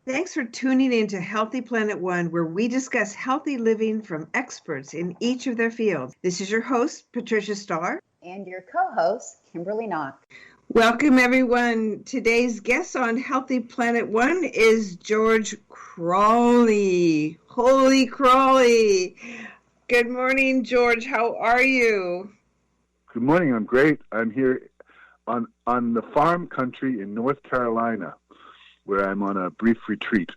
Thanks for tuning in to Healthy Planet One, where we discuss healthy living from experts in each of their fields. This is your host, Patricia Starr. And your co-host, Kimberly Knock. Welcome, everyone. Today's guest on Healthy Planet One is George CROWLEY. Holy CROWLEY. Good morning, George. How are you? Good morning. I'm great. I'm here on the farm country in North Carolina, where I'm on a brief retreat.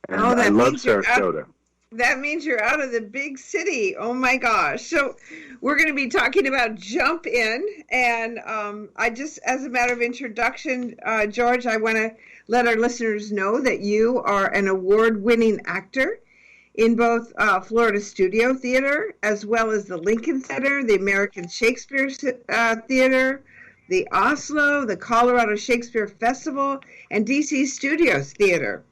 And I love Sarasota. That means you're out of the big city. Oh my gosh. So we're going to be talking about Jump In. And I just, as a matter of introduction, George, I want to let our listeners know that you are an award-winning actor in both Florida Studio Theater, as well as the Lincoln Center, the American Shakespeare Theatre, the Asolo, the Colorado Shakespeare Festival, and DC Studios Theater.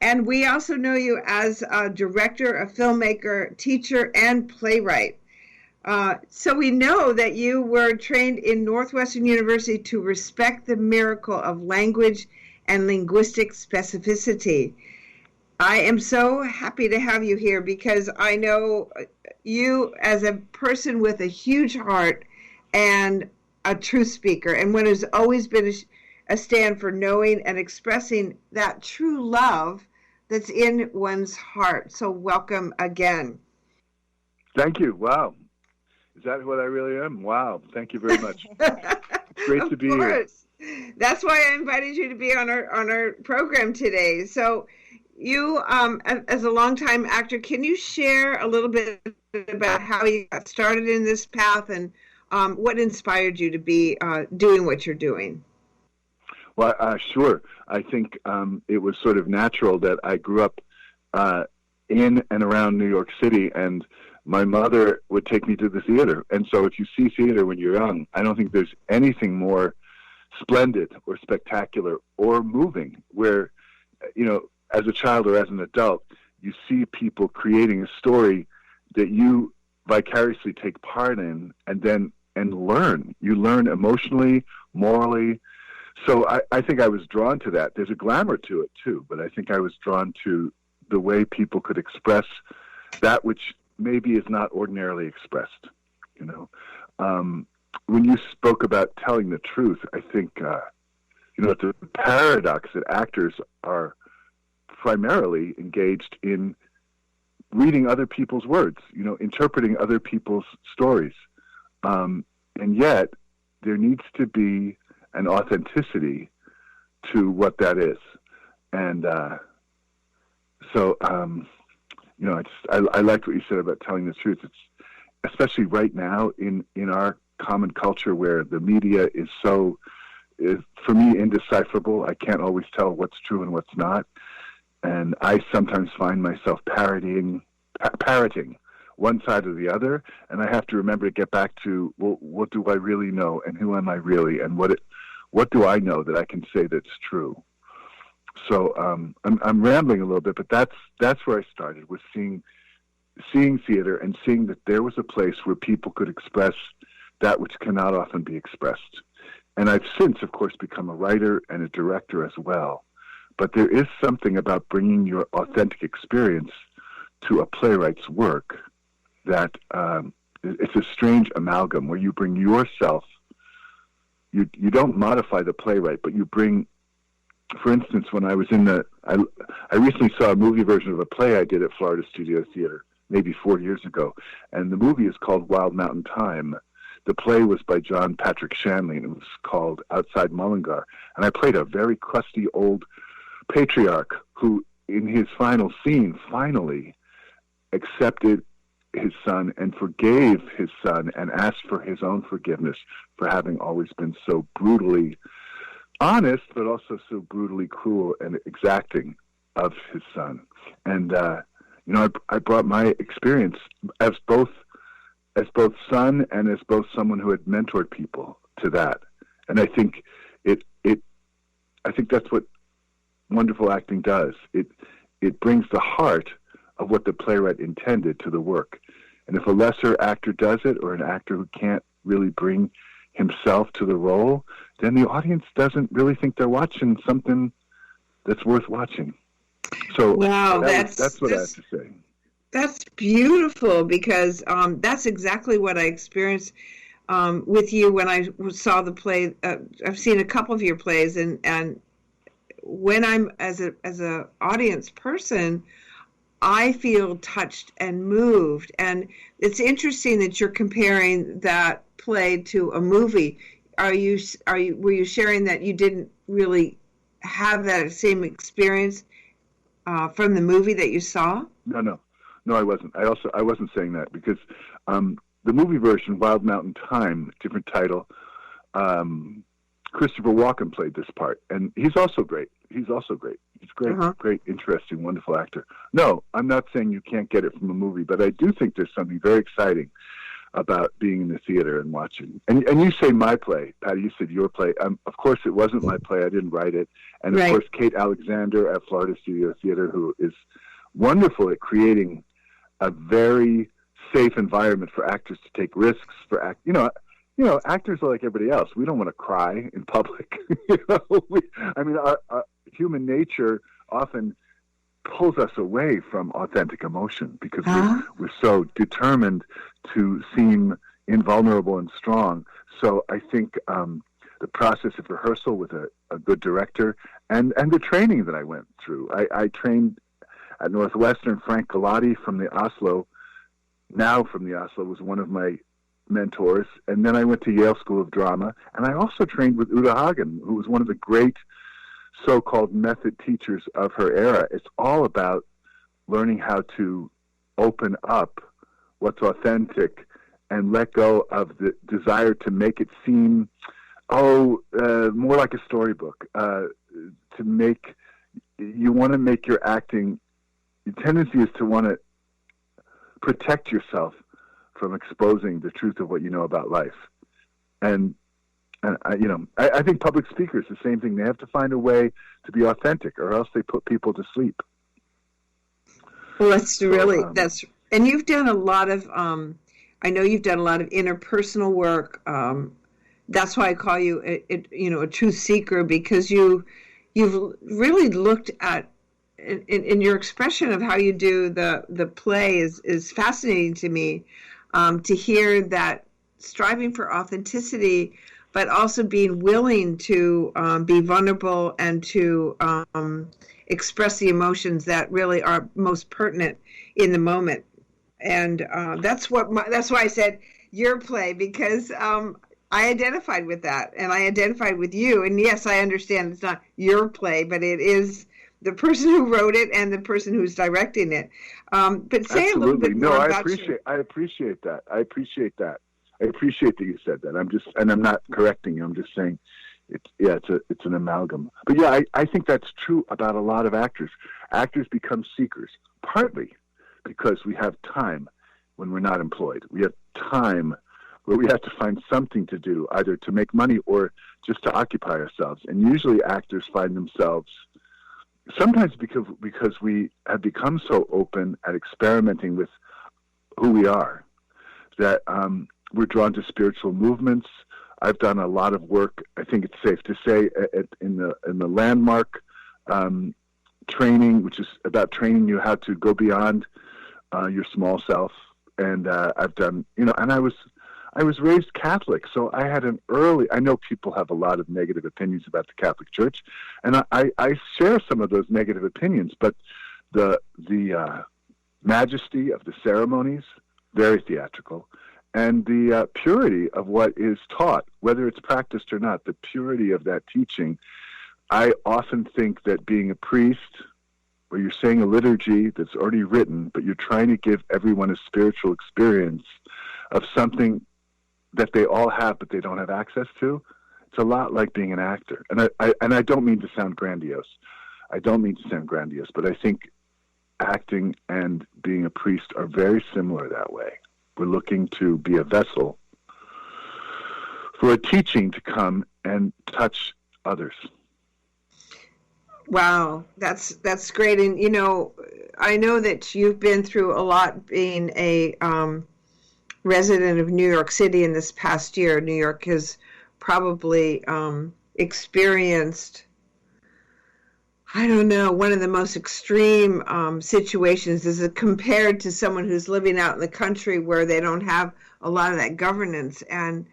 And we also know you as a director, a filmmaker, teacher, and playwright. So we know that you were trained in Northwestern University to respect the miracle of language and linguistic specificity. I am so happy to have you here because I know you as a person with a huge heart and a true speaker, and one who's always been a stand for knowing and expressing that true love that's in one's heart. So welcome again. Thank you. Wow. Is that what I really am? Wow. Thank you very much. It's great to be here. That's why I invited you to be on our program today. So you, as a longtime actor, can you share a little bit about how you got started in this path and what inspired you to be doing what you're doing? Well, sure. I think it was sort of natural that I grew up in and around New York City, and my mother would take me to the theater. And so if you see theater when you're young, I don't think there's anything more splendid or spectacular or moving where, you know, as a child or as an adult, you see people creating a story that you vicariously take part in and learn. You learn emotionally, morally. So I think I was drawn to that. There's a glamour to it too, but I think I was drawn to the way people could express that which maybe is not ordinarily expressed. You know, when you spoke about telling the truth, I think it's a paradox that actors are primarily engaged in reading other people's words, interpreting other people's stories. And yet there needs to be an authenticity to what that is. And I liked what you said about telling the truth. It's especially right now in our common culture where the media is for me, indecipherable. I can't always tell what's true and what's not. And I sometimes find myself parroting one side or the other, and I have to remember to get back to, well, what do I really know, and who am I really, and what do I know that I can say that's true? So I'm rambling a little bit, but that's where I started, with seeing theater and seeing that there was a place where people could express that which cannot often be expressed. And I've since, of course, become a writer and a director as well. But there is something about bringing your authentic experience to a playwright's work that it's a strange amalgam where you bring yourself. You don't modify the playwright, but you bring, for instance, when I was I recently saw a movie version of a play I did at Florida Studio Theater maybe 4 years ago, and the movie is called Wild Mountain Thyme. The play was by John Patrick Shanley, and it was called Outside Mullingar. And I played a very crusty old patriarch who, in his final scene, finally accepted his son and forgave his son and asked for his own forgiveness for having always been so brutally honest, but also so brutally cruel and exacting of his son. And, I brought my experience as both son and as both someone who had mentored people to that. And I think I think that's what wonderful acting does. It brings the heart of what the playwright intended to the work. And if a lesser actor does it, or an actor who can't really bring himself to the role, then the audience doesn't really think they're watching something that's worth watching. So wow, that's what I have to say. That's beautiful, because that's exactly what I experienced with you when I saw the play. I've seen a couple of your plays, and when I'm as a audience person, I feel touched and moved. And it's interesting that you're comparing that play to a movie. Were you sharing that you didn't really have that same experience from the movie that you saw? No, I wasn't. I wasn't saying that because the movie version, Wild Mountain Thyme, different title. Christopher Walken played this part, and he's also great. He's great, great, interesting, wonderful actor. No, I'm not saying you can't get it from a movie, but I do think there's something very exciting about being in the theater and watching. And you say my play, Patty, you said your play. Of course, it wasn't my play. I didn't write it. And, of course, Kate Alexander at Florida Studio Theater, who is wonderful at creating a very safe environment for actors to take risks, actors are like everybody else. We don't want to cry in public. Our human nature often pulls us away from authentic emotion because we're so determined to seem invulnerable and strong. So I think the process of rehearsal with a good director and the training that I went through. I trained at Northwestern. Frank Galati from the Asolo, was one of my mentors. And then I went to Yale School of Drama. And I also trained with Uta Hagen, who was one of the great so-called method teachers of her era. It's all about learning how to open up what's authentic and let go of the desire to make it seem, more like a storybook. You want to make your acting, the tendency is to want to protect yourself from exposing the truth of what you know about life. And I think public speakers, the same thing. They have to find a way to be authentic, or else they put people to sleep. Well, and you've done a lot of, I know you've done a lot of interpersonal work. That's why I call you a truth seeker, because you've really looked at, in your expression of how you do the play is fascinating to me, to hear that striving for authenticity, but also being willing to be vulnerable and to express the emotions that really are most pertinent in the moment. And that's why I said your play, because I identified with that, and I identified with you. And yes, I understand it's not your play, but it is the person who wrote it and the person who's directing it. But say a little bit more about I appreciate that. I appreciate that you said that. I'm not correcting you. I'm just saying it's an amalgam. But yeah, I think that's true about a lot of actors. Actors become seekers, partly because we have time when we're not employed. We have time where we have to find something to do, either to make money or just to occupy ourselves. And usually actors find themselves, sometimes because we have become so open at experimenting with who we are, that we're drawn to spiritual movements. I've done a lot of work, I think it's safe to say, in the landmark training, which is about training you how to go beyond your small self. And I've done, and I was raised Catholic, so I had I know people have a lot of negative opinions about the Catholic Church, and I share some of those negative opinions, but the majesty of the ceremonies, very theatrical, and the purity of what is taught, whether it's practiced or not, the purity of that teaching. I often think that being a priest, where you're saying a liturgy that's already written, but you're trying to give everyone a spiritual experience of something that they all have but they don't have access to, it's a lot like being an actor. And I don't mean to sound grandiose. But I think acting and being a priest are very similar that way. We're looking to be a vessel for a teaching to come and touch others. Wow, that's great. And I know that you've been through a lot being a resident of New York City in this past year. New York has probably experienced I don't know, one of the most extreme situations is compared to someone who's living out in the country where they don't have a lot of that governance. And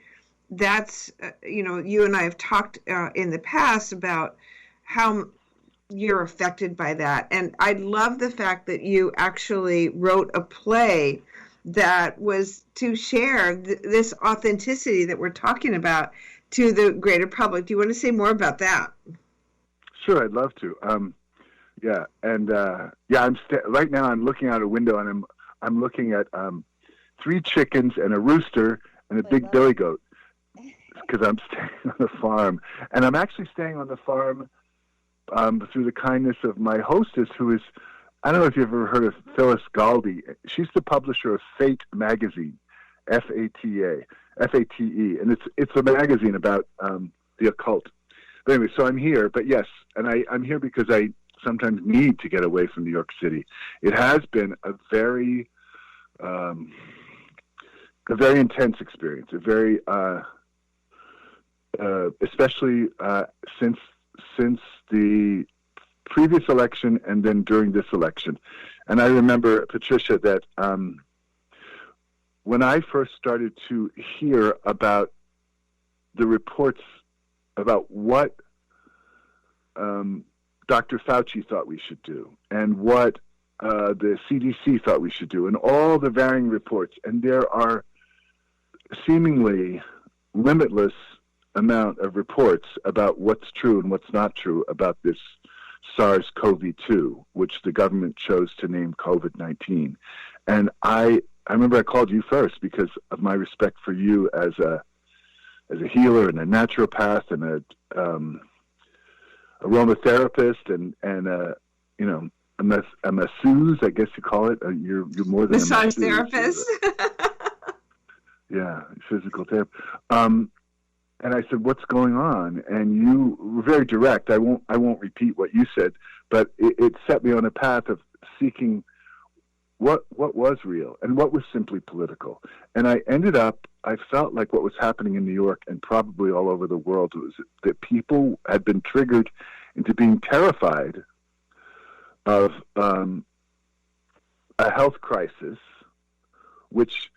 that's, you and I have talked in the past about how you're affected by that. And I love the fact that you actually wrote a play that was to share this authenticity that we're talking about to the greater public. Do you want to say more about that? Sure, I'd love to. Right now I'm looking out a window and I'm looking at 3 chickens and a rooster and a big billy goat, because I'm staying on the farm. And I'm actually staying on the farm through the kindness of my hostess, who is, I don't know if you've ever heard of Phyllis Galdi. She's the publisher of Fate magazine, Fate, and it's a magazine about the occult. But anyway, so I'm here, but yes, and I'm here because I sometimes need to get away from New York City. It has been a very intense experience, especially since the previous election and then during this election. And I remember, Patricia, that when I first started to hear about the reports about what Dr. Fauci thought we should do and what the CDC thought we should do, and all the varying reports, and there are seemingly limitless amount of reports about what's true and what's not true about this SARS-CoV-2, which the government chose to name COVID-19. And I remember I called you first because of my respect for you as a healer and a naturopath and a aromatherapist and a masseuse, I guess you call it. You're more than massage a masseuse therapist. Yeah, physical therapy. And I said, "What's going on?" And you were very direct. I won't repeat what you said, but it set me on a path of seeking what was real and what was simply political. And I felt like what was happening in New York and probably all over the world was that people had been triggered into being terrified of a health crisis, which,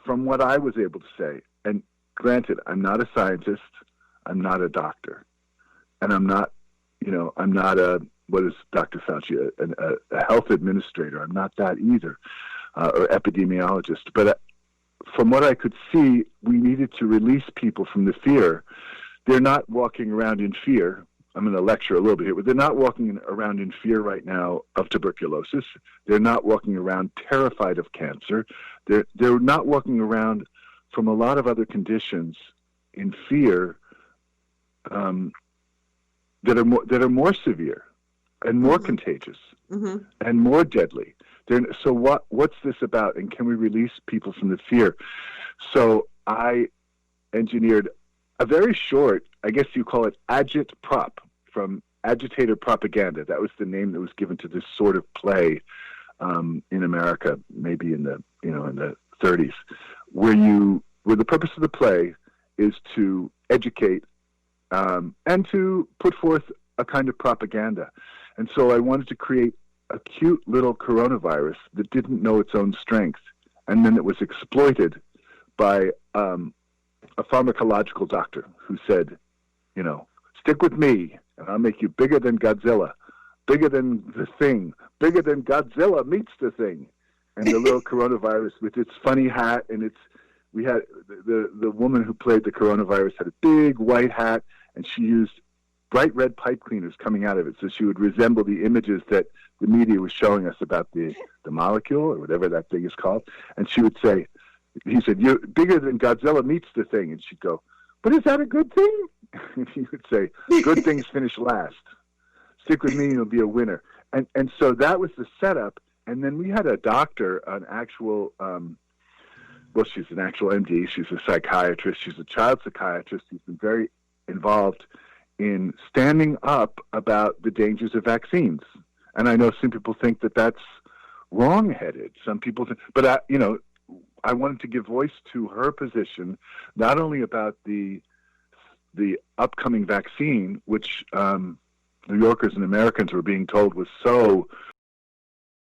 from what I was able to say, and granted, I'm not a scientist, I'm not a doctor, and I'm not what is Dr. Fauci, a health administrator. I'm not that either, or epidemiologist. But from what I could see, we needed to release people from the fear. They're not walking around in fear. I'm going to lecture a little bit here, but they're not walking around in fear right now of tuberculosis. They're not walking around terrified of cancer. They're not walking around from a lot of other conditions in fear that are more severe and more contagious and more deadly. So what's this about? And can we release people from the fear? So I engineered a very short, I guess you call it agit-prop, from agitator propaganda. That was the name that was given to this sort of play in America, maybe in the 30s, where the purpose of the play is to educate and to put forth a kind of propaganda. And so I wanted to create a cute little coronavirus that didn't know its own strength, and then it was exploited by a pharmacological doctor who said, stick with me, and I'll make you bigger than Godzilla, bigger than the Thing, bigger than Godzilla meets the Thing. And the little coronavirus with its funny hat, and we had the woman who played the coronavirus had a big white hat, and she used bright red pipe cleaners coming out of it, so she would resemble the images that the media was showing us about the molecule or whatever that thing is called. And she would say, he said, "You're bigger than Godzilla meets the Thing." And she'd go, "But is that a good thing?" And he would say, "Good things finish last. Stick with me and you'll be a winner." And so that was the setup. And then we had a doctor, an actual, she's an actual MD. She's a psychiatrist. She's a child psychiatrist. She's been very involved in standing up about the dangers of vaccines. And I know some people think that that's wrong-headed. Some people think, but I wanted to give voice to her position, not only about the upcoming vaccine, which New Yorkers and Americans were being told was so